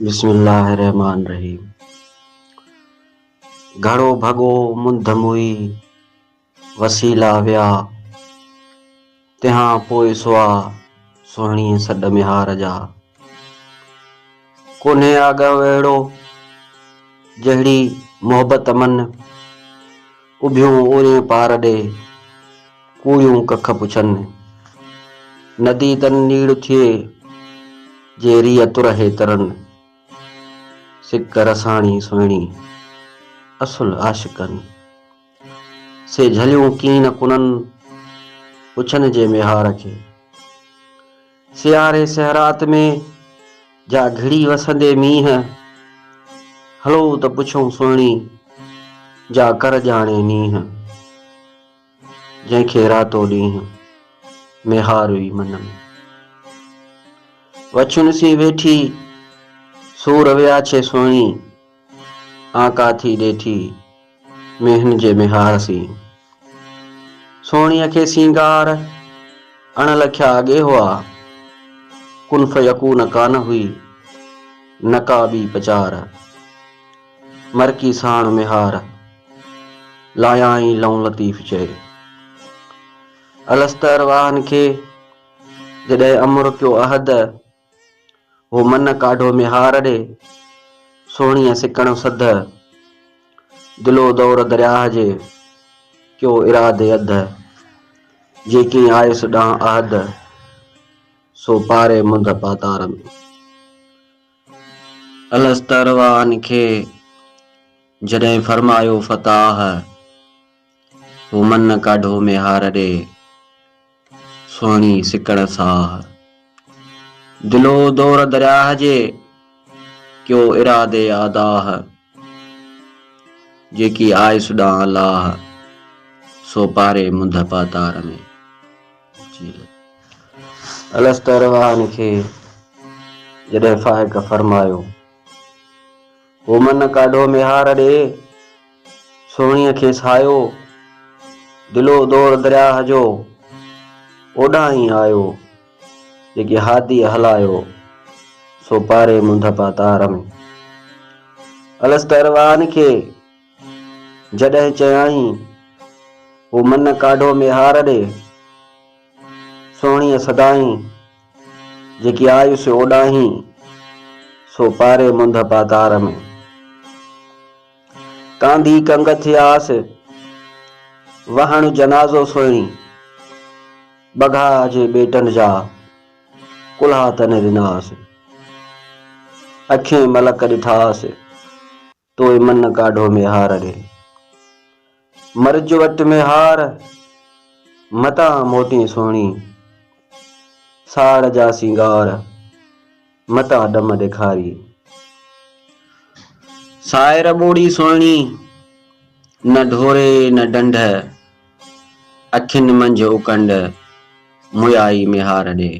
बिस्मिल्लाहिर्रहमानिर्रहीम। घड़ो भगो मुंद मुई वसीला विया, तिहां पोइ सुआ सुहिणी सॾ मिहार जा। कोन्हे आॻ अहिड़ो जहिड़ी मोहबत मन, उभियूं ओरे पार ॾे कूड़ियूं कख पुछनि। नदी तन नीड़ थिए जे रिय तुरहे तरनि, सिक रसाणी सुहिणी असुल आशिकनि। से झलियूं कीन कुननि पुछनि जे मिहार खे, सियारे सहरात में जा घिड़ी वसंदे मींहं। हलो त पुछूं सुहिणी जा कर ॼाणे नींहं, जंहिंखे रातो ॾींहुं मिहार हुई मन में। वछुनि सी वेठी सूर विया छे सुहिणी, आका थी ॾेठी मेहन जे मिहार सी। सोहणीअ खे सिंगार अणलखिया अॻे हुआ, कुन फयकून कान हुई नकाबी पचार। मरकी साण मिहार लायाई लऊं लतीफ़ चए, अलस्तर वाहन खे जॾहिं अमर कयो अहद, हो मन काढो मिहार ॾे सोहणीअ सिकण सद। दिलो दौर दरियाह जे क्यों इरादे अध, जेकी आयुस ॾांहुं अहद सो पारे मुंद पातार में। अलस्तर वाहन खे जॾहिं फरमायो फताह, हो मन काढो मिहार ॾे सोहणी सिकण साह। दिलो दौर दरियाह जे क्यों इरादे आदाह, जेकी आयुस ॾांहुं अलाह सो पारे मुंद पातार में। अलस्तर वाहन खे जॾहिं फाइक फरमायो, हो मन काढो मिहार ॾे सोहणीअ खे सायो। दिलो दौर दरियाह जो ओॾां ई आयो, जेकी हादी हलायो सो पारे मुंद पातार में। अलस्तर वाहन खे जॾहिं चयाई, हो मन काढो मिहार ॾे सोहणीअ सदाई, जेकी आयुस ओॾाही सो पारे मुंद पातार में। कांधी कंग थियास वहण जनाज़ो सोहणी, बघा जे बेटनि जा कुल्हा तन ॾिनास। अखियूं मलक ॾिठास तोए मन काढो मिहार ॾे, मर्ज वटि मिहार मतां मोटी सोहणी। साड़ जा सिंगार मतां ॾम ॾेखारी, सायर ॿोड़ी सोहणी न ढोरे न ॾंढ। अखियुनि मंझि उकंड मुयाई मिहार ॾे।